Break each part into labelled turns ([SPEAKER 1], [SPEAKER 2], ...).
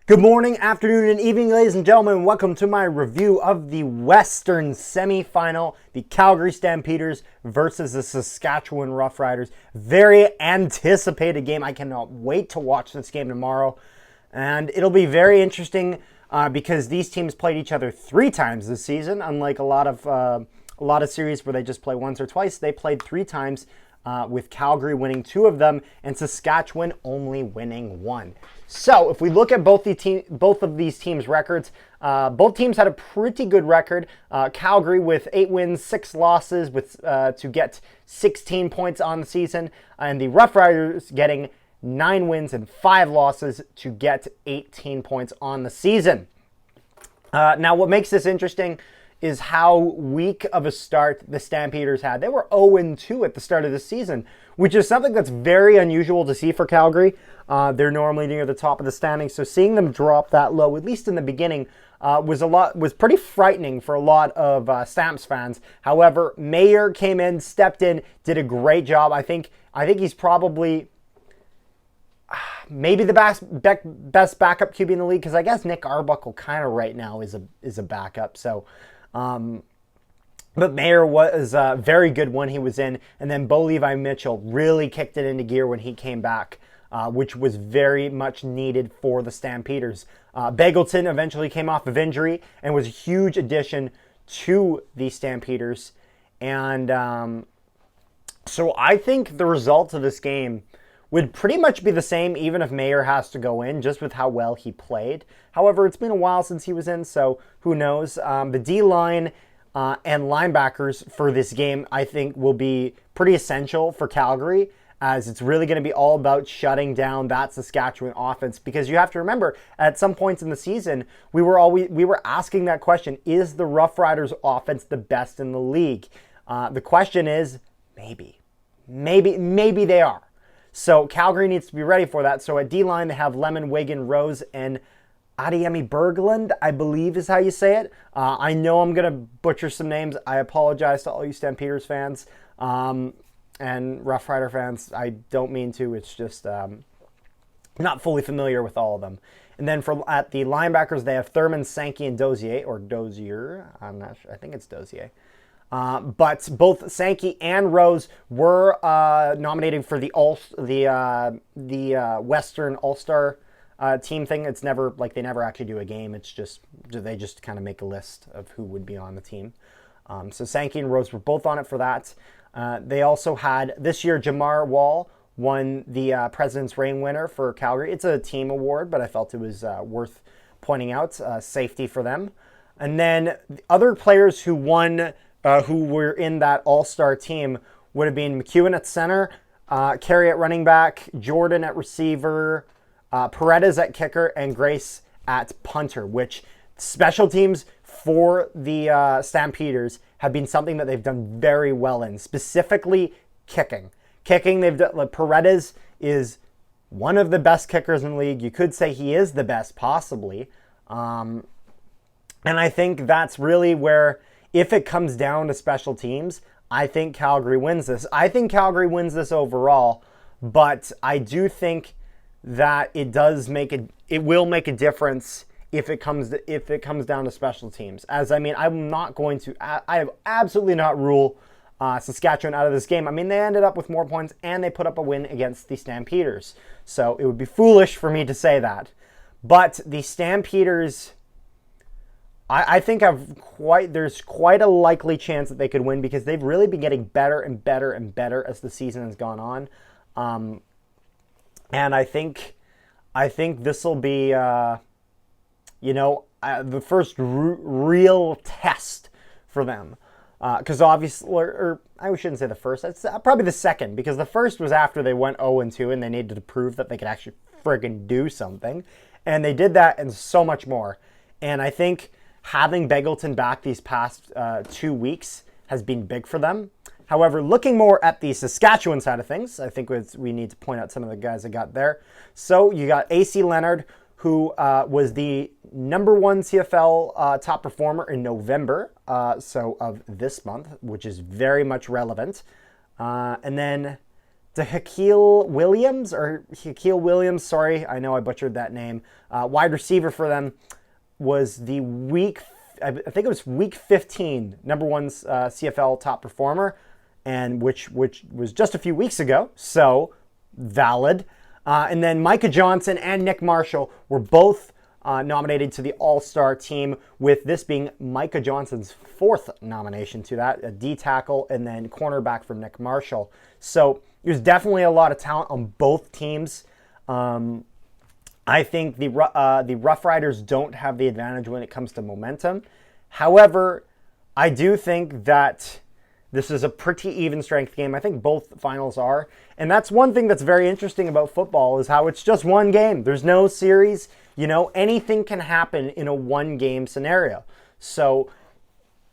[SPEAKER 1] Good morning, afternoon, and evening, ladies and gentlemen. Welcome to my review of the Western semifinal, the Calgary Stampeders versus the Saskatchewan Roughriders. Very anticipated game. I cannot wait to watch this game tomorrow. And it'll be very interesting because these teams played each other 3 times this season. Unlike a lot of series where they just play once or twice, they played 3 times. With Calgary winning 2 of them and Saskatchewan only winning 1. So if we look at both of these teams' records, both teams had a pretty good record. Calgary with 8 wins, 6 losses to get 16 points on the season, and the Roughriders getting 9 wins and 5 losses to get 18 points on the season. Now what makes this interesting is how weak of a start the Stampeders had. They were 0-2 at the start of the season, which is something that's very unusual to see for Calgary. They're normally near the top of the standings, so seeing them drop that low, at least in the beginning, was pretty frightening for a lot of Stamps fans. However, Mayer came in, stepped in, did a great job. I think he's probably maybe the best backup QB in the league, because I guess Nick Arbuckle kind of right now is a backup. So. But Mayer was very good when he was in, and then Bo Levi Mitchell really kicked it into gear when he came back, which was very much needed for the Stampeders. Bagleton eventually came off of injury and was a huge addition to the Stampeders. And so I think the results of this game would pretty much be the same even if Mayer has to go in, just with how well he played. However, it's been a while since he was in, so who knows. The D-line and linebackers for this game, I think, will be pretty essential for Calgary, as it's really going to be all about shutting down that Saskatchewan offense. Because you have to remember, at some points in the season, we were asking that question, is the Roughriders offense the best in the league? The question is, maybe they are. So Calgary needs to be ready for that. So at D-line, they have Lemon, Wigan, Rose, and Adiemi Berglund, I believe is how you say it. I know I'm going to butcher some names. I apologize to all you Stampeders fans and Rough Rider fans. I don't mean to. It's just not fully familiar with all of them. And then at the linebackers, they have Thurman, Sankey, and Dozier, or Dozier. I'm not sure. I think it's Dozier. But both Sankey and Rose were nominated for the Western All-Star team thing. It's never like they never actually do a game. It's just they just kind of make a list of who would be on the team. So Sankey and Rose were both on it for that. They also had this year Jamar Wall won the President's Reign winner for Calgary. It's a team award, but I felt it was worth pointing out. Safety for them. And then the other players who won. Who were in that all-star team would have been McEwen at center, Carey at running back, Jordan at receiver, Paredes at kicker, and Grace at punter, which special teams for the Stampeders have been something that they've done very well in, specifically kicking. Kicking, Paredes is one of the best kickers in the league. You could say he is the best, possibly. And I think that's really where, if it comes down to special teams, I think Calgary wins this. I think Calgary wins this overall, but I do think that it will make a difference if it comes down to special teams. As I mean, I have absolutely not rule Saskatchewan out of this game. I mean, they ended up with more points and they put up a win against the Stampeders. So it would be foolish for me to say that. But the Stampeders, I think there's quite a likely chance that they could win, because they've really been getting better and better and better as the season has gone on. And I think this will be, the first real test for them. Because obviously, or I shouldn't say the first, it's probably the second, because the first was after they went 0-2 and they needed to prove that they could actually friggin' do something. And they did that and so much more. And I think having Bagleton back these past 2 weeks has been big for them. However, looking more at the Saskatchewan side of things, I think we need to point out some of the guys that got there. So you got AC Leonard, who was the number 1 CFL top performer in November, of this month, which is very much relevant. And then Hakeem Williams, sorry, I know I butchered that name. Wide receiver for them was I think it was week 15, number one CFL top performer, and which was just a few weeks ago, so valid. And then Micah Johnson and Nick Marshall were both nominated to the All-Star team, with this being Micah Johnson's fourth nomination to that, a D tackle and then cornerback from Nick Marshall. So there's definitely a lot of talent on both teams. I think the Roughriders don't have the advantage when it comes to momentum. However, I do think that this is a pretty even strength game. I think both finals are. And that's one thing that's very interesting about football, is how it's just one game. There's no series. Anything can happen in a one-game scenario. So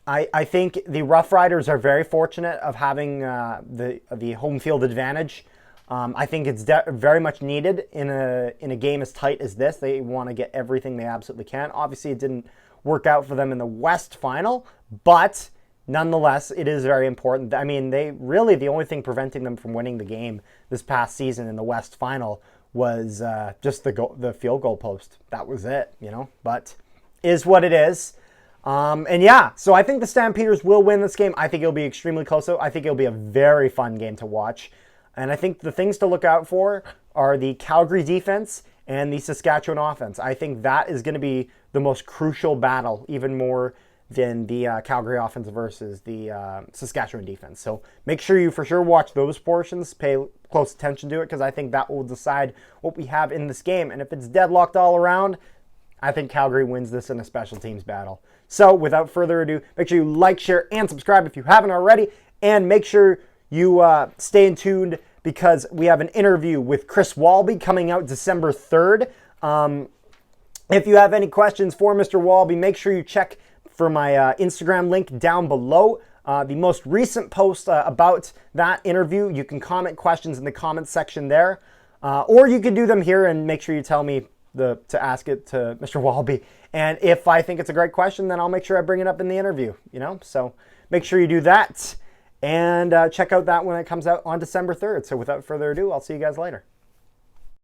[SPEAKER 1] I think the Roughriders are very fortunate of having the home field advantage. I think it's very much needed in a game as tight as this. They want to get everything they absolutely can. Obviously, it didn't work out for them in the West final, but nonetheless, it is very important. I mean, the only thing preventing them from winning the game this past season in the West final was just the field goal post. That was it, but is what it is. So I think the Stampeders will win this game. I think it'll be extremely close, though. I think it'll be a very fun game to watch. And I think the things to look out for are the Calgary defense and the Saskatchewan offense. I think that is going to be the most crucial battle, even more than the Calgary offense versus the Saskatchewan defense. So make sure you for sure watch those portions, pay close attention to it, because I think that will decide what we have in this game. And if it's deadlocked all around, I think Calgary wins this in a special teams battle. So without further ado, make sure you like, share, and subscribe if you haven't already. And make sure you stay tuned, because we have an interview with Chris Walby coming out December 3rd. If you have any questions for Mr. Walby, make sure you check for my Instagram link down below. The most recent post about that interview, you can comment questions in the comments section there. Or you can do them here, and make sure you tell me to ask it to Mr. Walby. And if I think it's a great question, then I'll make sure I bring it up in the interview, So make sure you do that. And check out that when it comes out on December 3rd. So without further ado, I'll see you guys later.